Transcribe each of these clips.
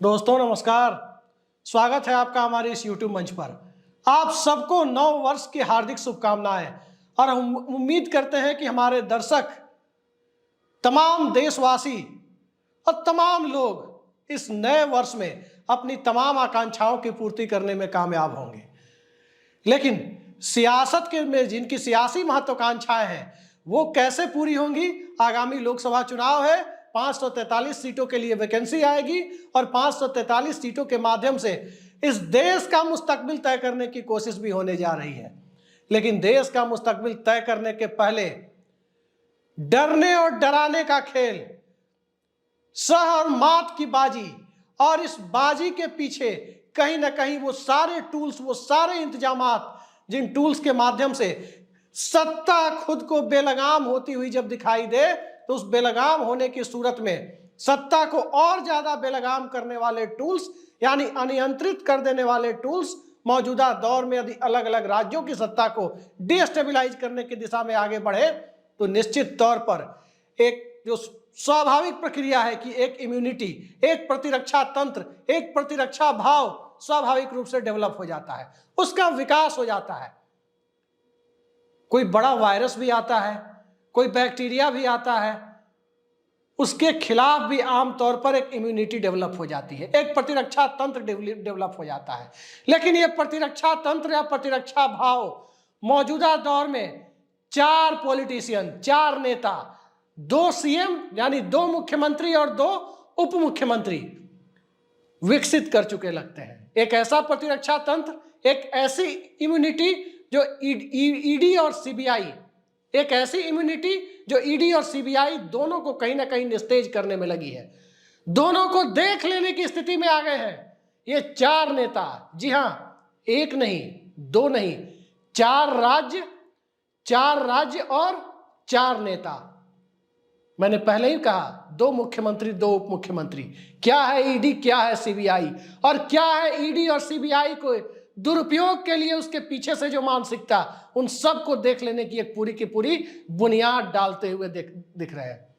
दोस्तों नमस्कार, स्वागत है आपका हमारे इस YouTube मंच पर। आप सबको नव वर्ष की हार्दिक शुभकामनाएं और हम उम्मीद करते हैं कि हमारे दर्शक, तमाम देशवासी और तमाम लोग इस नए वर्ष में अपनी तमाम आकांक्षाओं की पूर्ति करने में कामयाब होंगे। लेकिन सियासत के में जिनकी सियासी महत्वाकांक्षाएं हैं वो कैसे पूरी होंगी? आगामी लोकसभा चुनाव है, 543 सीटों के लिए वैकेंसी आएगी और 543 सीटों के माध्यम से इस देश का मुस्तकबिल तय करने की कोशिश भी होने जा रही है। लेकिन देश का मुस्तकबिल तय करने के पहले डरने और डराने का खेल, सह और मात की बाजी, और इस बाजी के पीछे कहीं ना कहीं वो सारे टूल्स, वो सारे इंतजामात जिन टूल्स के माध्यम से सत्ता खुद को बेलगाम होती हुई जब दिखाई दे तो उस बेलगाम होने की सूरत में सत्ता को और ज्यादा बेलगाम करने वाले टूल्स, यानी अनियंत्रित कर देने वाले टूल्स मौजूदा दौर में यदि अलग अलग राज्यों की सत्ता को डिस्टेबलाइज करने की दिशा में आगे बढ़े तो निश्चित तौर पर एक जो स्वाभाविक प्रक्रिया है कि एक इम्यूनिटी, एक प्रतिरक्षा तंत्र, एक प्रतिरक्षा भाव स्वाभाविक रूप से डेवलप हो जाता है, उसका विकास हो जाता है। कोई बड़ा वायरस भी आता है, कोई बैक्टीरिया भी आता है, उसके खिलाफ भी आमतौर पर एक इम्यूनिटी डेवलप हो जाती है, एक प्रतिरक्षा तंत्र डेवलप हो जाता है। लेकिन ये प्रतिरक्षा तंत्र या प्रतिरक्षा भाव मौजूदा दौर में 4 पॉलिटिशियन, 4 नेता, 2 सीएम यानी 2 मुख्यमंत्री और 2 उप मुख्यमंत्री विकसित कर चुके लगते हैं। एक ऐसा प्रतिरक्षा तंत्र, एक ऐसी इम्यूनिटी जो ईडी और सीबीआई, एक ऐसी इम्यूनिटी जो ईडी और सीबीआई दोनों को कहीं ना कहीं निस्तेज करने में लगी है, दोनों को देख लेने की स्थिति में आ गए हैं ये 4 नेता। जी हां, 1 नहीं, 2 नहीं, 4 राज्य और 4 नेता। मैंने पहले ही कहा 2 मुख्यमंत्री, 2 उप मुख्यमंत्री। क्या है ईडी, क्या है सीबीआई, और क्या है ईडी और सीबीआई को दुरुपयोग के लिए उसके पीछे से जो मानसिकता, उन सब को देख लेने की एक पूरी की पूरी बुनियाद डालते हुए दिख रहे हैं।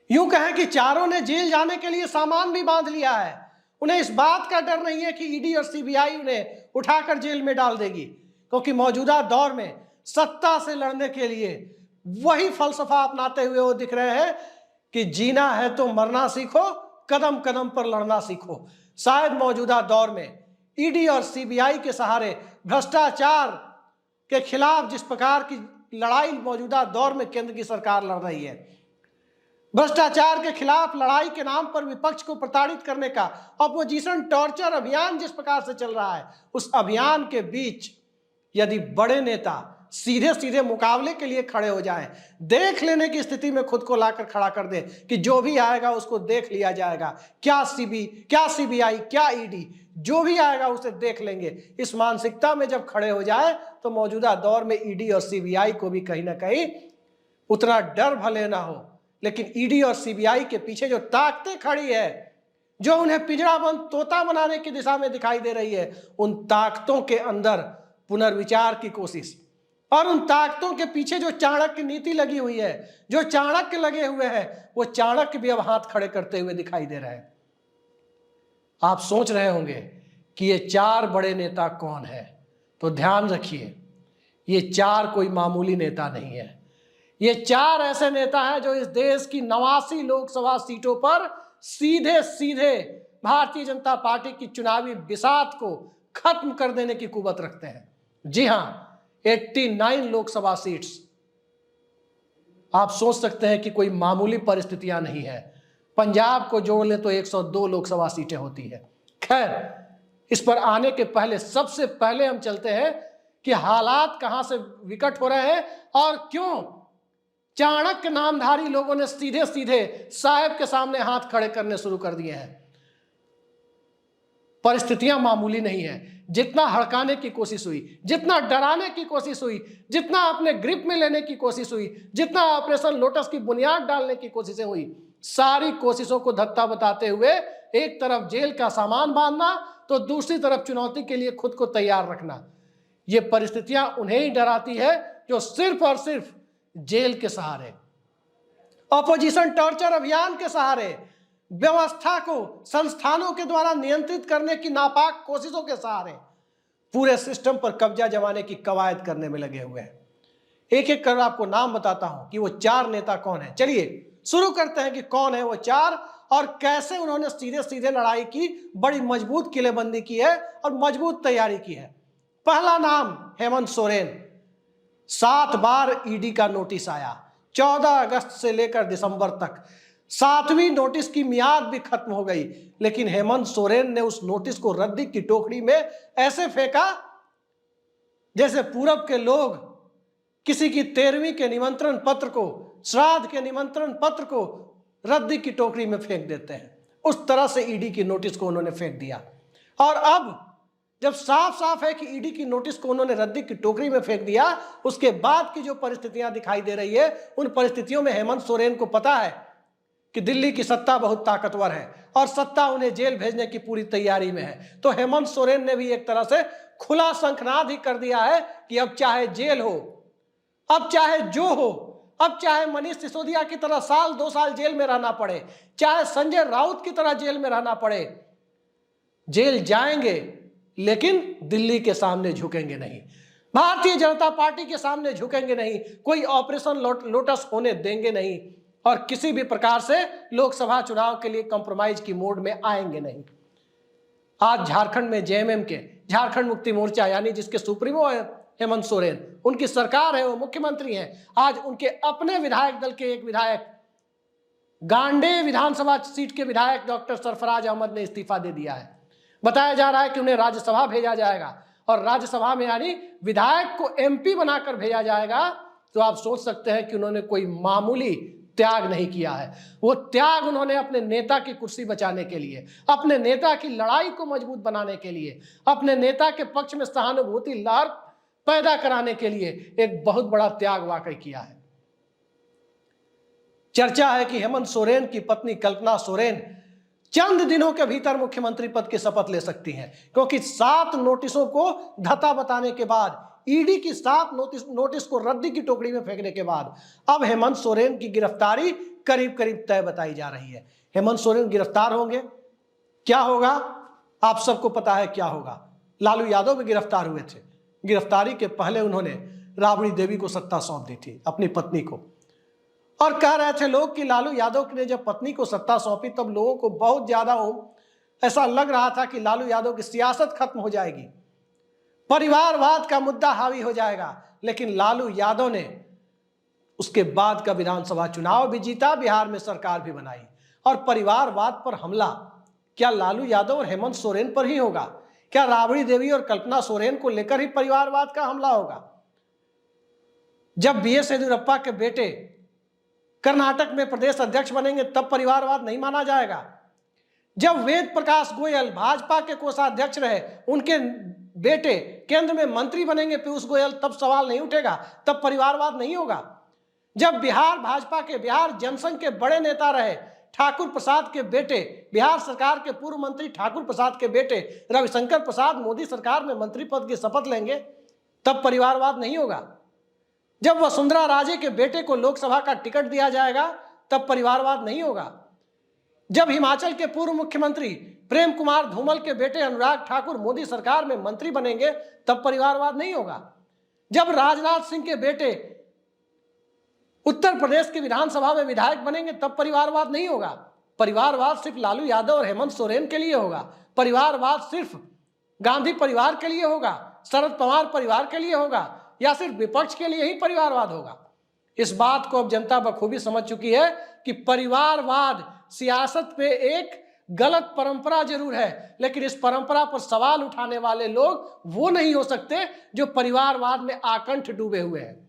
यूं कहें कि चारों ने जेल जाने के लिए सामान भी बांध लिया है। उन्हें इस बात का डर नहीं है कि ईडी और सीबीआई उन्हें उठाकर जेल में डाल देगी, क्योंकि मौजूदा दौर में सत्ता से लड़ने के लिए वही फलसफा अपनाते हुए वो दिख रहे हैं कि जीना है तो मरना सीखो, कदम कदम पर लड़ना सीखो। शायद मौजूदा दौर में ईडी और सीबीआई के सहारे भ्रष्टाचार के खिलाफ जिस प्रकार की लड़ाई मौजूदा दौर में केंद्र की सरकार लड़ रही है, भ्रष्टाचार के खिलाफ लड़ाई के नाम पर विपक्ष को प्रताड़ित करने का अपोजिशन टॉर्चर अभियान जिस प्रकार से चल रहा है, उस अभियान के बीच यदि बड़े नेता सीधे सीधे मुकाबले के लिए खड़े हो जाएं, देख लेने की स्थिति में खुद को लाकर खड़ा कर दें कि जो भी आएगा उसको देख लिया जाएगा, क्या सीबीआई, क्या ईडी, जो भी आएगा उसे देख लेंगे, इस मानसिकता में जब खड़े हो जाए तो मौजूदा दौर में ईडी और सीबीआई को भी कहीं ना कहीं उतना डर भले ना हो, लेकिन ईडी और सीबीआई के पीछे जो ताकतें खड़ी है, जो उन्हें पिंजराबंद तोता बनाने की दिशा में दिखाई दे रही है, उन ताकतों के अंदर पुनर्विचार की कोशिश, और उन ताकतों के पीछे जो चाणक्य नीति लगी हुई है, जो चाणक्य लगे हुए हैं, वो चाणक्य भी अब हाथ खड़े करते हुए दिखाई दे रहे हैं। आप सोच रहे होंगे कि ये 4 बड़े नेता कौन है, तो ध्यान रखिए, ये 4 कोई मामूली नेता नहीं है। ये 4 ऐसे नेता हैं जो इस देश की 89 लोकसभा सीटों पर सीधे सीधे भारतीय जनता पार्टी की चुनावी बिसात को खत्म कर देने की कुवत रखते हैं। जी हां, 89 लोकसभा सीट्स। आप सोच सकते हैं कि कोई मामूली परिस्थितियां नहीं है। पंजाब को जोड़ लें तो 102 लोकसभा सीटें होती है। खैर, इस पर आने के पहले सबसे पहले हम चलते हैं कि हालात कहां से विकट हो रहे हैं और क्यों चाणक्य नामधारी लोगों ने सीधे सीधे साहब के सामने हाथ खड़े करने शुरू कर दिए हैं। परिस्थितियां मामूली नहीं है। जितना हड़काने की कोशिश हुई, जितना डराने की कोशिश हुई, जितना अपने ग्रिप में लेने की कोशिश हुई, जितना ऑपरेशन लोटस की बुनियाद डालने की कोशिशें हुई, सारी कोशिशों को धत्ता बताते हुए एक तरफ जेल का सामान बांधना तो दूसरी तरफ चुनौती के लिए खुद को तैयार रखना। ये परिस्थितियां उन्हें ही डराती है जो सिर्फ और सिर्फ जेल के सहारे, ऑपोजिशन टॉर्चर अभियान के सहारे, व्यवस्था को संस्थानों के द्वारा नियंत्रित करने की नापाक कोशिशों के सहारे पूरे सिस्टम पर कब्जा जमाने की कवायद करने में लगे हुए हैं। एक एक कर आपको नाम बताता हूं कि वो 4 नेता कौन है। चलिए शुरू करते हैं कि कौन है वो 4 और कैसे उन्होंने सीधे सीधे लड़ाई की, बड़ी मजबूत किलेबंदी की है और मजबूत तैयारी की है। पहला नाम हेमंत सोरेन। 7 बार ईडी का नोटिस आया, 14 अगस्त से लेकर दिसंबर तक। 7वीं नोटिस की मियाद भी खत्म हो गई, लेकिन हेमंत सोरेन ने उस नोटिस को रद्दी की टोकरी में ऐसे फेंका जैसे पूरब के लोग किसी की 13वीं के निमंत्रण पत्र को, श्राद्ध के निमंत्रण पत्र को रद्दी की टोकरी में फेंक देते हैं। उस तरह से ईडी की नोटिस को उन्होंने फेंक दिया। और अब जब साफ साफ है कि ईडी की नोटिस को उन्होंने रद्दी की टोकरी में फेंक दिया, उसके बाद की जो परिस्थितियां दिखाई दे रही है, उन परिस्थितियों में हेमंत सोरेन को पता है कि दिल्ली की सत्ता बहुत ताकतवर है और सत्ता उन्हें जेल भेजने की पूरी तैयारी में है। तो हेमंत सोरेन ने भी एक तरह से खुला शंखनाद ही कर दिया है कि अब चाहे जेल हो, अब चाहे जो हो, अब चाहे मनीष सिसोदिया की तरह साल 2 साल जेल में रहना पड़े, चाहे संजय राउत की तरह जेल में रहना पड़े, जेल जाएंगे लेकिन दिल्ली के सामने झुकेंगे नहीं, भारतीय जनता पार्टी के सामने झुकेंगे नहीं, कोई ऑपरेशन लोटस होने देंगे नहीं और किसी भी प्रकार से लोकसभा चुनाव के लिए कंप्रोमाइज की मोड में आएंगे नहीं। आज झारखंड में जेएमएम के, झारखंड मुक्ति मोर्चा यानी जिसके सुप्रीमो है हेमंत सोरेन, उनकी सरकार है, वो मुख्यमंत्री हैं। आज उनके अपने विधायक दल के एक विधायक, गांडे विधानसभा सीट के विधायक डॉक्टर सरफराज अहमद ने इस्तीफा दे दिया है। बताया जा रहा है कि उन्हें राज्यसभा भेजा जाएगा और राज्यसभा में यानी विधायक को एमपी बनाकर भेजा जाएगा। तो आप सोच सकते हैं कि उन्होंने कोई मामूली त्याग नहीं किया है। वो त्याग उन्होंने अपने नेता की कुर्सी बचाने के लिए, अपने नेता की लड़ाई को मजबूत बनाने के लिए, अपने नेता के पक्ष में सहानुभूति लहर पैदा कराने के लिए एक बहुत बड़ा त्याग वाकई किया है। चर्चा है कि हेमंत सोरेन की पत्नी कल्पना सोरेन चंद दिनों के भीतर मुख्यमंत्री पद की शपथ ले सकती हैं, क्योंकि 7 नोटिसों को धता बताने के बाद, ईडी की 7 नोटिस को रद्दी की टोकरी में फेंकने के बाद अब हेमंत सोरेन की गिरफ्तारी करीब करीब तय बताई जा रही है। हेमंत सोरेन गिरफ्तार होंगे, क्या होगा आप सबको पता है क्या होगा। लालू यादव भी गिरफ्तार हुए थे, गिरफ्तारी के पहले उन्होंने राबड़ी देवी को सत्ता सौंप दी थी, अपनी पत्नी को, और कह रहे थे लोग कि लालू यादव ने जब पत्नी को सत्ता सौंपी तब लोगों को बहुत ज्यादा ऐसा लग रहा था कि लालू यादव की सियासत खत्म हो जाएगी, परिवारवाद का मुद्दा हावी हो जाएगा। लेकिन लालू यादव ने उसके बाद का विधानसभा चुनाव भी जीता, बिहार में सरकार भी बनाई, और परिवारवाद पर हमला क्या लालू यादव और हेमंत सोरेन पर ही होगा? क्या राबड़ी देवी और कल्पना सोरेन को लेकर ही परिवारवाद का हमला होगा? जब बीएस येदियुरप्पा के बेटे कर्नाटक में प्रदेश अध्यक्ष बनेंगे तब परिवारवाद नहीं माना जाएगा? जब वेद प्रकाश गोयल भाजपा के कोषाध्यक्ष रहे, उनके बेटे केंद्र में मंत्री बनेंगे पीयूष गोयल, तब सवाल नहीं उठेगा, तब परिवारवाद नहीं होगा? जब बिहार भाजपा के, बिहार जनसंघ के बड़े नेता रहे ठाकुर प्रसाद के बेटे, बिहार सरकार के पूर्व मंत्री ठाकुर प्रसाद के बेटे रविशंकर प्रसाद मोदी सरकार में मंत्री पद की शपथ लेंगे, तब परिवारवाद नहीं होगा? जब वसुंधरा राजे के बेटे को लोकसभा का टिकट दिया जाएगा तब परिवारवाद नहीं होगा? जब हिमाचल के पूर्व मुख्यमंत्री प्रेम कुमार धूमल के बेटे अनुराग ठाकुर मोदी सरकार में मंत्री बनेंगे तब परिवारवाद नहीं होगा? जब राजनाथ सिंह के बेटे उत्तर प्रदेश की विधानसभा में विधायक बनेंगे तब परिवारवाद नहीं होगा? परिवारवाद सिर्फ लालू यादव और हेमंत सोरेन के लिए होगा? परिवारवाद सिर्फ गांधी परिवार के लिए होगा, शरद पवार परिवार के लिए होगा, या सिर्फ विपक्ष के लिए ही परिवारवाद होगा? इस बात को अब जनता बखूबी समझ चुकी है कि परिवारवाद सियासत पे एक गलत परंपरा जरूर है, लेकिन इस परंपरा पर सवाल उठाने वाले लोग वो नहीं हो सकते जो परिवारवाद में आकंठ डूबे हुए हैं।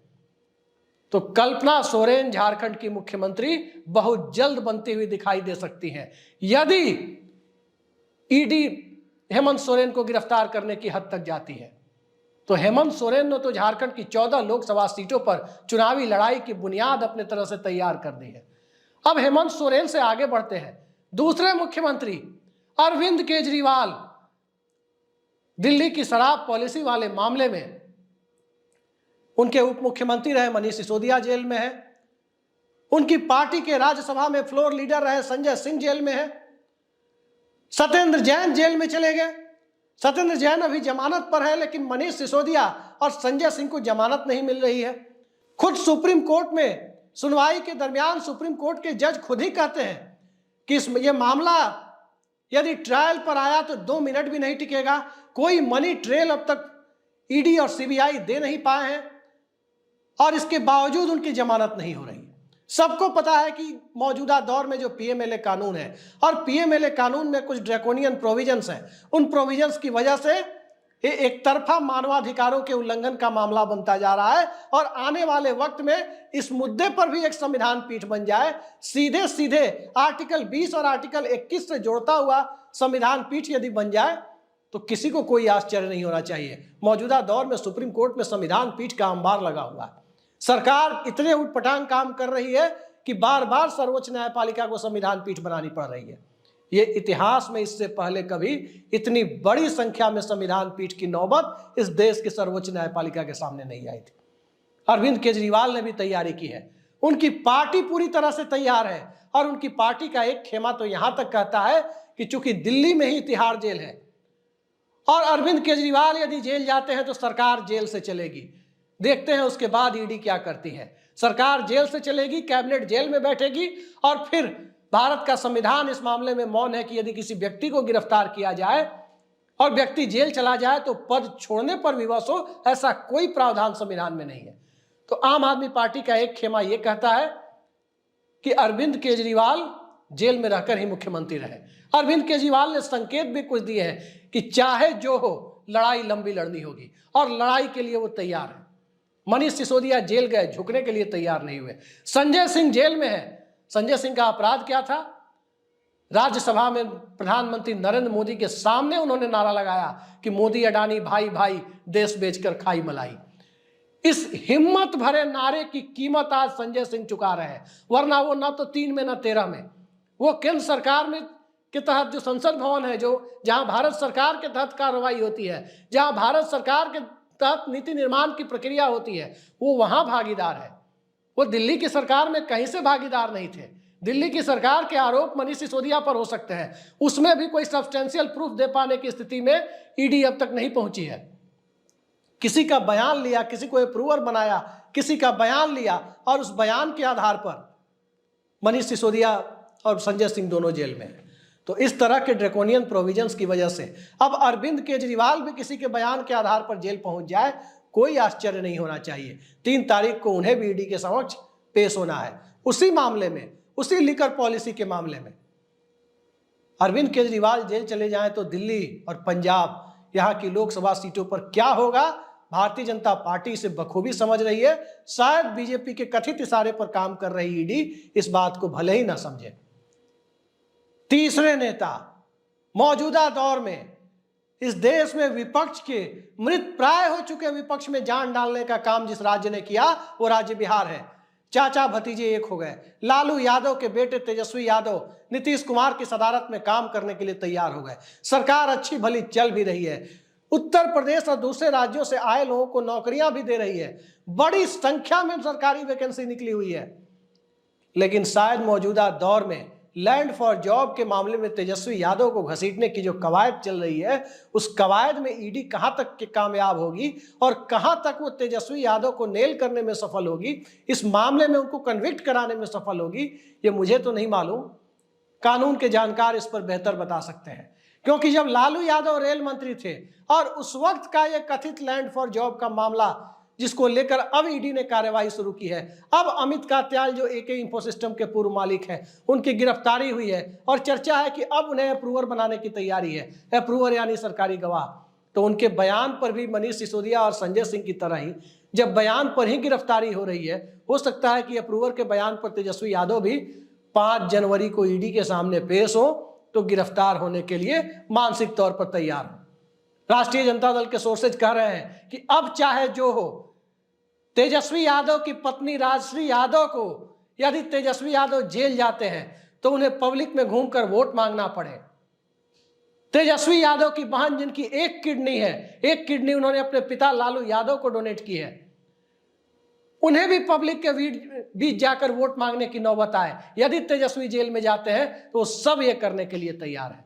तो कल्पना सोरेन झारखंड की मुख्यमंत्री बहुत जल्द बनती हुई दिखाई दे सकती हैं, यदि ईडी हेमंत सोरेन को गिरफ्तार करने की हद तक जाती है। तो हेमंत सोरेन ने तो झारखंड की 14 लोकसभा सीटों पर चुनावी लड़ाई की बुनियाद अपने तरह से तैयार कर दी है। अब हेमंत सोरेन से आगे बढ़ते हैं दूसरे मुख्यमंत्री अरविंद केजरीवाल। दिल्ली की शराब पॉलिसी वाले मामले में उनके उप मुख्यमंत्री रहे मनीष सिसोदिया जेल में है, उनकी पार्टी के राज्यसभा में फ्लोर लीडर रहे संजय सिंह जेल में है। सत्येंद्र जैन जेल में चले गए। सत्येंद्र जैन अभी जमानत पर है, लेकिन मनीष सिसोदिया और संजय सिंह को जमानत नहीं मिल रही है। खुद सुप्रीम कोर्ट में सुनवाई के दरमियान सुप्रीम कोर्ट के जज खुद ही कहते हैं कि ये मामला यदि ट्रायल पर आया तो 2 मिनट भी नहीं टिकेगा। कोई मनी ट्रेल अब तक ईडी और सीबीआई दे नहीं पाए हैं और इसके बावजूद उनकी जमानत नहीं हो रही। सबको पता है कि मौजूदा दौर में जो पीएमएलए कानून है और पीएमएलए कानून में कुछ ड्रैकोनियन प्रोविजंस हैं, उन प्रोविजंस की वजह से ये एक तरफा मानवाधिकारों के उल्लंघन का मामला बनता जा रहा है। और आने वाले वक्त में इस मुद्दे पर भी एक संविधान पीठ बन जाए, सीधे सीधे आर्टिकल 20 और आर्टिकल 21 से जोड़ता हुआ संविधान पीठ यदि बन जाए तो किसी को कोई आश्चर्य नहीं होना चाहिए। मौजूदा दौर में सुप्रीम कोर्ट में संविधान पीठ का अंबार लगा हुआ है। सरकार इतने उटपटांग काम कर रही है कि बार बार सर्वोच्च न्यायपालिका को संविधान पीठ बनानी पड़ रही है। ये इतिहास में इससे पहले कभी इतनी बड़ी संख्या में संविधान पीठ की नौबत इस देश की सर्वोच्च न्यायपालिका के सामने नहीं आई थी। अरविंद केजरीवाल ने भी तैयारी की है, उनकी पार्टी पूरी तरह से तैयार है और उनकी पार्टी का एक खेमा तो यहां तक कहता है कि चूंकि दिल्ली में ही तिहाड़ जेल है और अरविंद केजरीवाल यदि जेल जाते हैं तो सरकार जेल से चलेगी। देखते हैं उसके बाद ईडी क्या करती है। सरकार जेल से चलेगी, कैबिनेट जेल में बैठेगी और फिर भारत का संविधान इस मामले में मौन है कि यदि किसी व्यक्ति को गिरफ्तार किया जाए और व्यक्ति जेल चला जाए तो पद छोड़ने पर विवश हो, ऐसा कोई प्रावधान संविधान में नहीं है। तो आम आदमी पार्टी का एक खेमा यह कहता है कि अरविंद केजरीवाल जेल में रहकर ही मुख्यमंत्री रहे। अरविंद केजरीवाल ने संकेत भी कुछ दिए हैं कि चाहे जो हो, लड़ाई लंबी लड़नी होगी और लड़ाई के लिए वो तैयार है। मनीष सिसोदिया जेल गए, झुकने के लिए तैयार नहीं हुए। संजय सिंह जेल में है। संजय सिंह का अपराध क्या था? राज्यसभा में प्रधानमंत्री नरेंद्र मोदी के सामने उन्होंने नारा लगाया कि मोदी अडानी भाई भाई, देश बेचकर खाई मलाई। इस हिम्मत भरे नारे की कीमत आज संजय सिंह चुका रहे हैं, वरना वो ना तो 3 में ना 13 में, वो केंद्र सरकार में के तहत जो संसद भवन है, जो जहां भारत सरकार के तहत कार्रवाई होती है, जहां भारत सरकार के तहत नीति निर्माण की प्रक्रिया होती है, वो वहां भागीदार है। वो दिल्ली की सरकार में कहीं से भागीदार नहीं थे। दिल्ली की सरकार के आरोप मनीष सिसोदिया पर हो सकते हैं, उसमें भी कोई सब्सटेंशियल प्रूफ दे पाने की स्थिति में ईडी अब तक नहीं पहुंची है। किसी का बयान लिया, किसी को अप्रूवर बनाया, किसी का बयान लिया और उस बयान के आधार पर मनीष सिसोदिया और संजय सिंह दोनों जेल में हैं। तो इस तरह के ड्रैकोनियन प्रोविजंस की वजह से अब अरविंद केजरीवाल भी किसी के बयान के आधार पर जेल पहुंच जाए, कोई आश्चर्य नहीं होना चाहिए। 3 तारीख को उन्हें भी ईडी के समक्ष पेश होना है, उसी मामले में, उसी लिकर पॉलिसी के मामले में। अरविंद केजरीवाल जेल चले जाएं तो दिल्ली और पंजाब, यहां की लोकसभा सीटों पर क्या होगा, भारतीय जनता पार्टी इसे बखूबी समझ रही है। शायद बीजेपी के कथित इशारे पर काम कर रही ईडी इस बात को भले ही ना समझे। तीसरे नेता, मौजूदा दौर में इस देश में विपक्ष के मृत प्राय हो चुके विपक्ष में जान डालने का काम जिस राज्य ने किया वो राज्य बिहार है। चाचा भतीजे एक हो गए। लालू यादव के बेटे तेजस्वी यादव नीतीश कुमार की सदारत में काम करने के लिए तैयार हो गए। सरकार अच्छी भली चल भी रही है। उत्तर प्रदेश और दूसरे राज्यों से आए लोगों को नौकरियां भी दे रही है। बड़ी संख्या में सरकारी वैकेंसी निकली हुई है। लेकिन शायद मौजूदा दौर में लैंड फॉर जॉब के मामले में तेजस्वी यादव को घसीटने की जो कवायद चल रही है, उस कवायद में ईडी कहां तक के कामयाब होगी और कहां तक वो तेजस्वी यादव को नेल करने में सफल होगी, इस मामले में उनको कन्विक्ट कराने में सफल होगी, ये मुझे तो नहीं मालूम। कानून के जानकार इस पर बेहतर बता सकते हैं, क्योंकि जब लालू यादव रेल मंत्री थे और उस वक्त का यह कथित लैंड फॉर जॉब का मामला जिसको लेकर अब ईडी ने कार्रवाई शुरू की है, अब अमित कात्याल जो एके इंफोसिस्टम के पूर्व मालिक हैं, उनकी गिरफ्तारी हुई है और चर्चा है कि अब उन्हें अप्रूवर बनाने की तैयारी है। अप्रूवर यानी सरकारी गवाह। तो उनके बयान पर भी मनीष सिसोदिया और संजय सिंह की तरह ही जब बयान पर ही गिरफ्तारी हो रही है, हो सकता है कि अप्रूवर के बयान पर तेजस्वी यादव भी 5 जनवरी को ईडी के सामने पेश हो तो गिरफ्तार होने के लिए मानसिक तौर पर तैयार हो। राष्ट्रीय जनता दल के सोर्सेज कह रहे हैं कि अब चाहे जो हो, तेजस्वी यादव की पत्नी राजश्री यादव को यदि तेजस्वी यादव जेल जाते हैं तो उन्हें पब्लिक में घूमकर वोट मांगना पड़े। तेजस्वी यादव की बहन जिनकी एक किडनी है, एक किडनी उन्होंने अपने पिता लालू यादव को डोनेट की है, उन्हें भी पब्लिक के बीच जाकर वोट मांगने की नौबत आए, यदि तेजस्वी जेल में जाते हैं तो सब ये करने के लिए तैयार है।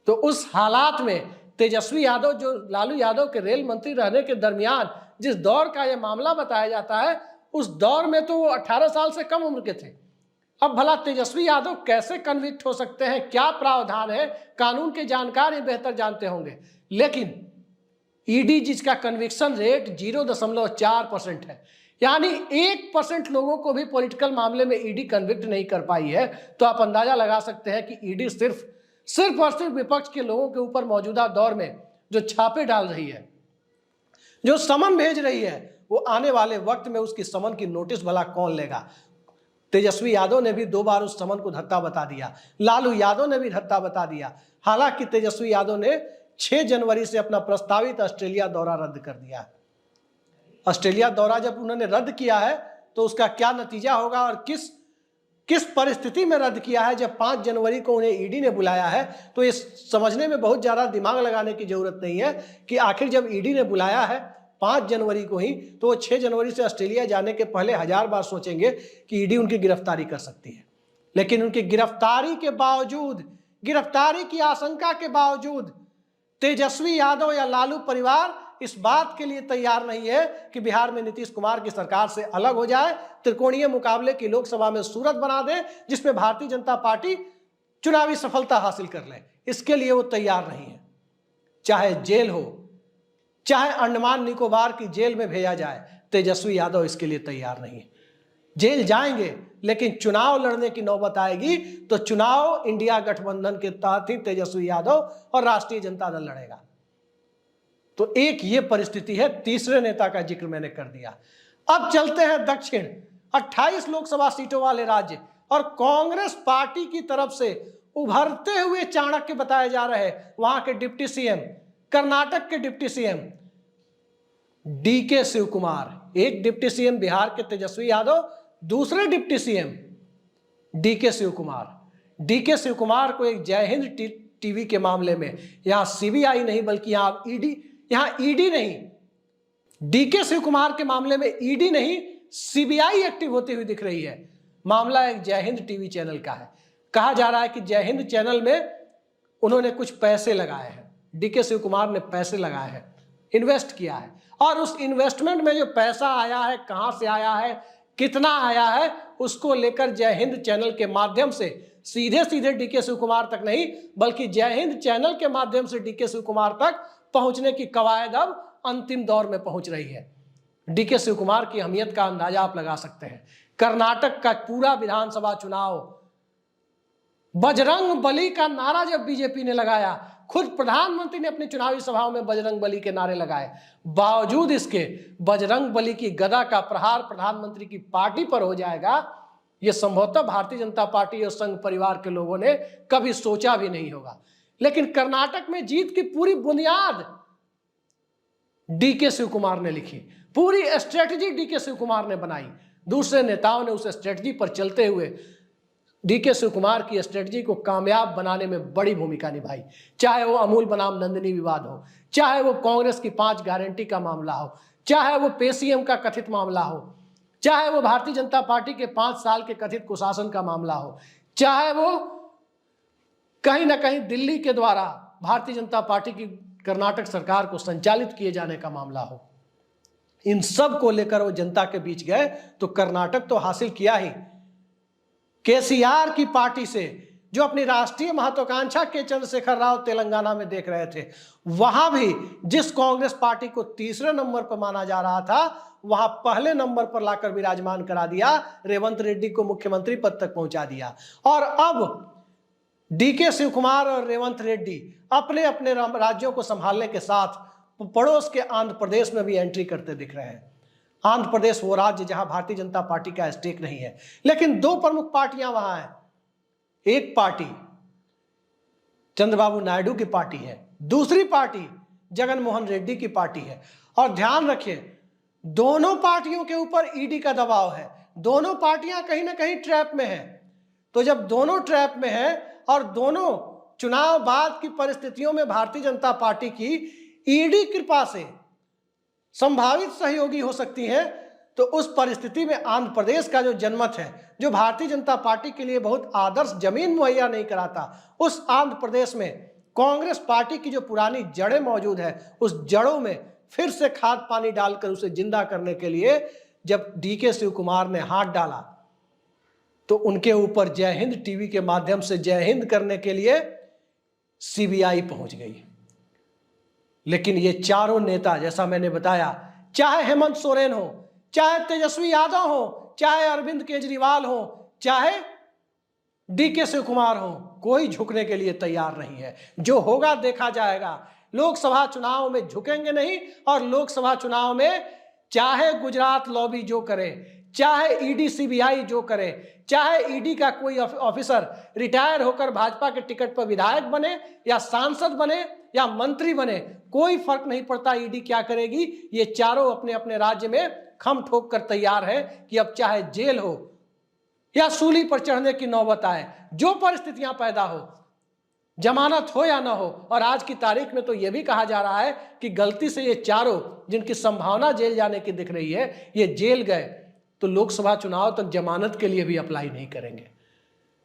तो उस हालात में तेजस्वी यादव, जो लालू यादव के रेल मंत्री रहने के दरमियान जिस दौर का यह मामला बताया जाता है, उस दौर में तो वो 18 साल से कम उम्र के थे। अब भला तेजस्वी यादव कैसे कन्विक्ट हो सकते हैं, क्या प्रावधान है, कानून के जानकार ये बेहतर जानते होंगे। लेकिन ईडी जिसका कन्विक्शन रेट 0.4% है, यानी 1% लोगों को भी पॉलिटिकल मामले में ईडी कन्विक्ट नहीं कर पाई है, तो आप अंदाजा लगा सकते हैं कि ईडी सिर्फ और सिर्फ विपक्ष के लोगों के ऊपर मौजूदा दौर में जो छापे डाल रही है, जो समन भेज रही है, वो आने वाले वक्त में उसकी समन की नोटिस भला कौन लेगा। तेजस्वी यादव ने भी 2 बार उस समन को धत्ता बता दिया, लालू यादव ने भी धत्ता बता दिया। हालांकि तेजस्वी यादव ने 6 जनवरी से अपना प्रस्तावित ऑस्ट्रेलिया दौरा रद्द कर दिया। ऑस्ट्रेलिया दौरा जब उन्होंने रद्द किया है तो उसका क्या नतीजा होगा और किस परिस्थिति में रद्द किया है। जब 5 जनवरी को उन्हें ईडी ने बुलाया है तो इस समझने में बहुत ज़्यादा दिमाग लगाने की जरूरत नहीं है कि आखिर जब ईडी ने बुलाया है 5 जनवरी को ही, तो वो 6 जनवरी से ऑस्ट्रेलिया जाने के पहले 1000 बार सोचेंगे कि ईडी उनकी गिरफ्तारी कर सकती है। लेकिन उनकी गिरफ्तारी के बावजूद, गिरफ्तारी की आशंका के बावजूद तेजस्वी यादव या लालू परिवार इस बात के लिए तैयार नहीं है कि बिहार में नीतीश कुमार की सरकार से अलग हो जाए, त्रिकोणीय मुकाबले की लोकसभा में सूरत बना दे, जिसमें भारतीय जनता पार्टी चुनावी सफलता हासिल कर ले। इसके लिए वो तैयार नहीं है। चाहे जेल हो, चाहे अंडमान निकोबार की जेल में भेजा जाए, तेजस्वी यादव इसके लिए तैयार नहीं है। जेल जाएंगे, लेकिन चुनाव लड़ने की नौबत आएगी तो चुनाव इंडिया गठबंधन के तहत ही तेजस्वी यादव और राष्ट्रीय जनता दल लड़ेगा। तो एक ये परिस्थिति है। तीसरे नेता का जिक्र मैंने कर दिया। अब चलते हैं दक्षिण, 28 लोकसभा सीटों वाले राज्य और कांग्रेस पार्टी की तरफ से उभरते हुए चाणक्य बताए जा रहे वहां के डिप्टी सीएम, कर्नाटक के डिप्टी सीएम डीके शिव कुमार। एक डिप्टी सीएम बिहार के तेजस्वी यादव, दूसरे डिप्टी सीएम डीके शिव कुमार। डीके शिव कुमार को एक जय हिंद टीवी के मामले में, यहां सीबीआई नहीं बल्कि यहां ईडी नहीं, डीके शिव कुमार के मामले में ईडी नहीं सीबीआई एक्टिव होती हुई दिख रही है। मामला एक जय हिंद टीवी चैनल का है। कहा जा रहा है कि जय हिंद चैनल में उन्होंने कुछ पैसे लगाए हैं, डीके शिव कुमार ने पैसे लगाए हैं, इन्वेस्ट किया है, और उस इन्वेस्टमेंट में जो पैसा आया है, कहां से आया है, कितना आया है, उसको लेकर जय हिंद चैनल के माध्यम से सीधे डीके शिव कुमार तक नहीं, बल्कि जय हिंद चैनल के माध्यम से डीके शिव कुमार तक पहुंचने की कवायद अब अंतिम दौर में पहुंच रही है। डीके शिव कुमार की अहमियत का अंदाजा आप लगा सकते हैं। कर्नाटक का पूरा विधानसभा चुनाव बजरंग बली का नारा जब बीजेपी ने लगाया, खुद प्रधानमंत्री ने अपनी चुनावी सभाओं में बजरंग बली के नारे लगाए, बावजूद इसके बजरंग बली की गदा का प्रहार प्रधानमंत्री की पार्टी पर हो जाएगा, यह संभवतः भारतीय जनता पार्टी और संघ परिवार के लोगों ने कभी सोचा भी नहीं होगा। लेकिन कर्नाटक में जीत की पूरी बुनियाद डीके शिव कुमार ने लिखी, पूरी स्ट्रेटजी डीके शिव कुमार ने बनाई। दूसरे नेताओं ने उस स्ट्रेटजी पर चलते हुए डीके शिव कुमार की स्ट्रेटजी को कामयाब बनाने में बड़ी भूमिका निभाई। चाहे वो अमूल बनाम नंदिनी विवाद हो, चाहे वो कांग्रेस की 5 गारंटी का मामला हो, चाहे वो पेसीएम का कथित मामला हो, चाहे वो भारतीय जनता पार्टी के 5 साल के कथित कुशासन का मामला हो, चाहे वो कहीं ना कहीं दिल्ली के द्वारा भारतीय जनता पार्टी की कर्नाटक सरकार को संचालित किए जाने का मामला हो। इन सब को लेकर वो जनता के बीच गए तो कर्नाटक तो हासिल किया ही। केसीआर की पार्टी से जो अपनी राष्ट्रीय महत्वाकांक्षा के चंद्रशेखर राव तेलंगाना में देख रहे थे, वहां भी जिस कांग्रेस पार्टी को तीसरे नंबर पर माना जा रहा था, वहां पहले नंबर पर लाकर विराजमान करा दिया, रेवंत रेड्डी को मुख्यमंत्री पद तक पहुंचा दिया। और अब डीके शिव कुमार और रेवंत रेड्डी अपने अपने राज्यों को संभालने के साथ पड़ोस के आंध्र प्रदेश में भी एंट्री करते दिख रहे हैं। आंध्र प्रदेश वो राज्य जहां भारतीय जनता पार्टी का स्टेक नहीं है, लेकिन 2 प्रमुख पार्टियां वहां हैं। एक पार्टी चंद्रबाबू नायडू की पार्टी है, दूसरी पार्टी जगन मोहन रेड्डी की पार्टी है। और ध्यान रखिए, दोनों पार्टियों के ऊपर ईडी का दबाव है, दोनों पार्टियां कहीं ना कहीं ट्रैप में है। तो जब दोनों ट्रैप में है और दोनों चुनाव बाद की परिस्थितियों में भारतीय जनता पार्टी की ईडी कृपा से संभावित सहयोगी हो सकती है, तो उस परिस्थिति में आंध्र प्रदेश का जो जनमत है, जो भारतीय जनता पार्टी के लिए बहुत आदर्श जमीन मुहैया नहीं कराता, उस आंध्र प्रदेश में कांग्रेस पार्टी की जो पुरानी जड़ें मौजूद है, उस जड़ों में फिर से खाद पानी डालकर उसे जिंदा करने के लिए जब डीके शिव कुमार ने हाथ डाला तो उनके ऊपर जय हिंद टीवी के माध्यम से जय हिंद करने के लिए सीबीआई पहुंच गई। लेकिन ये चारों नेता, जैसा मैंने बताया, चाहे हेमंत सोरेन हो, चाहे तेजस्वी यादव हो, चाहे अरविंद केजरीवाल हो, चाहे डीके शिव कुमार हो, कोई झुकने के लिए तैयार नहीं है। जो होगा देखा जाएगा। लोकसभा चुनाव में झुकेंगे नहीं, और लोकसभा चुनाव में चाहे गुजरात लॉबी जो करे, चाहे ईडी सीबीआई जो करे, चाहे ईडी का कोई ऑफिसर रिटायर होकर भाजपा के टिकट पर विधायक बने या सांसद बने या मंत्री बने, कोई फर्क नहीं पड़ता ईडी क्या करेगी। ये चारों अपने अपने राज्य में खम ठोक कर तैयार है कि अब चाहे जेल हो या सूली पर चढ़ने की नौबत आए, जो परिस्थितियां पैदा हो, जमानत हो या ना हो। और आज की तारीख में तो यह भी कहा जा रहा है कि गलती से ये चारों, जिनकी संभावना जेल जाने की दिख रही है, ये जेल गए तो लोकसभा चुनाव तक जमानत के लिए भी अप्लाई नहीं करेंगे।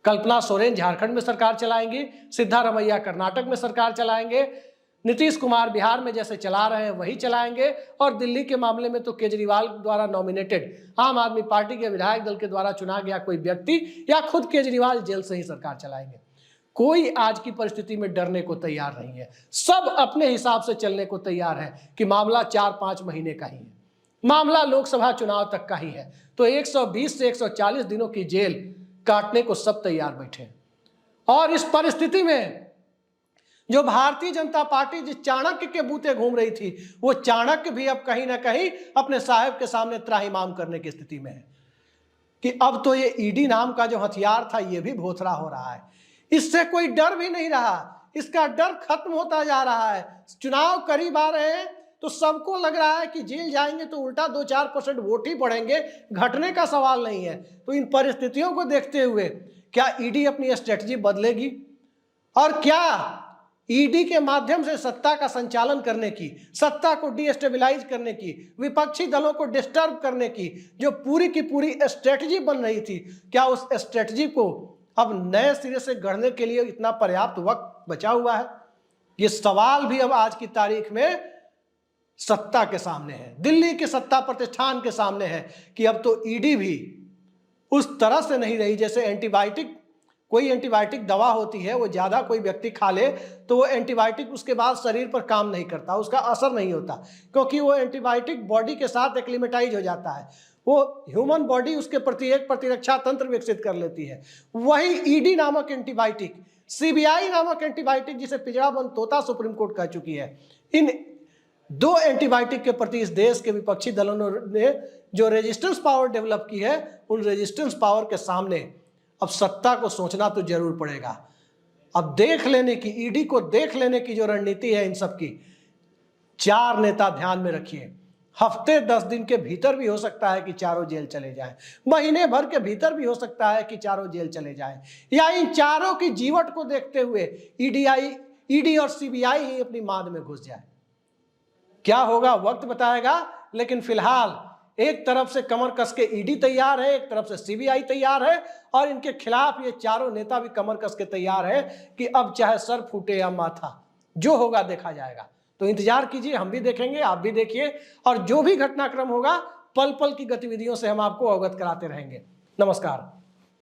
कल्पना सोरेन झारखंड में सरकार चलाएंगी, सिद्धारमैया कर्नाटक में सरकार चलाएंगे, नीतीश कुमार बिहार में जैसे चला रहे हैं वही चलाएंगे, और दिल्ली के मामले में तो केजरीवाल द्वारा नॉमिनेटेड आम आदमी पार्टी के विधायक दल के द्वारा चुना गया कोई व्यक्ति या खुद केजरीवाल जेल से ही सरकार चलाएंगे। कोई आज की परिस्थिति में डरने को तैयार नहीं है। सब अपने हिसाब से चलने को तैयार है कि मामला 4-5 महीने का ही है, मामला लोकसभा चुनाव तक का ही है। तो 120 से 140 दिनों की जेल काटने को सब तैयार बैठे। और इस परिस्थिति में जो भारतीय जनता पार्टी जिस चाणक्य के बूते घूम रही थी, वो चाणक्य भी अब कहीं ना कहीं अपने साहब के सामने त्राहिमाम करने की स्थिति में है कि अब तो ये ईडी नाम का जो हथियार था, ये भी भोथरा हो रहा है। इससे कोई डर भी नहीं रहा, इसका डर खत्म होता जा रहा है। चुनाव करीब आ रहे हैं तो सबको लग रहा है कि जेल जाएंगे तो उल्टा 2-4% वोट ही बढ़ेंगे, घटने का सवाल नहीं है। तो इन परिस्थितियों को देखते हुए क्या ईडी अपनी स्ट्रेटजी बदलेगी, और क्या ईडी के माध्यम से सत्ता का संचालन करने की, सत्ता को डिस्टेबलाइज करने की, विपक्षी दलों को डिस्टर्ब करने की जो पूरी की पूरी स्ट्रेटजी बन रही थी, क्या उस स्ट्रेटजी को अब नए सिरे से गढ़ने के लिए इतना पर्याप्त वक्त बचा हुआ है? ये सवाल भी अब आज की तारीख में सत्ता के सामने है, दिल्ली के सत्ता प्रतिष्ठान के सामने है कि अब तो ईडी भी उस तरह से नहीं रही जैसे एंटीबायोटिक, कोई एंटीबायोटिक दवा होती है, वो ज्यादा कोई व्यक्ति खा ले तो वो एंटीबायोटिक उसके बाद शरीर पर काम नहीं करता, उसका असर नहीं होता, क्योंकि वो एंटीबायोटिक बॉडी के साथ एक्लिमेटाइज हो जाता है, वो ह्यूमन बॉडी उसके प्रति एक प्रतिरक्षा तंत्र विकसित कर लेती है। वही ईडी नामक एंटीबायोटिक, सीबीआई नामक एंटीबायोटिक जिसे पिंजड़ा बंद तोता सुप्रीम कोर्ट कह चुकी है, इन दो एंटीबायोटिक के प्रति इस देश के विपक्षी दलों ने जो रेजिस्टेंस पावर डेवलप की है, उन रेजिस्टेंस पावर के सामने अब सत्ता को सोचना तो जरूर पड़ेगा। अब देख लेने की, ईडी को देख लेने की जो रणनीति है इन सब की, 4 नेता ध्यान में रखिए, हफ्ते 10 दिन के भीतर भी हो सकता है कि चारों जेल चले जाएं, महीने भर के भीतर भी हो सकता है कि चारों जेल चले जाएं, या इन चारों की जीवट को देखते हुए ईडी और सीबीआई ही अपनी माद में घुस जाए। क्या होगा वक्त बताएगा, लेकिन फिलहाल एक तरफ से कमर कस के ईडी तैयार है, एक तरफ से सीबीआई तैयार है, और इनके खिलाफ ये चारों नेता भी कमर कस के तैयार है कि अब चाहे सर फूटे या माथा, जो होगा देखा जाएगा। तो इंतजार कीजिए, हम भी देखेंगे, आप भी देखिए, और जो भी घटनाक्रम होगा पल पल की गतिविधियों से हम आपको अवगत कराते रहेंगे। नमस्कार।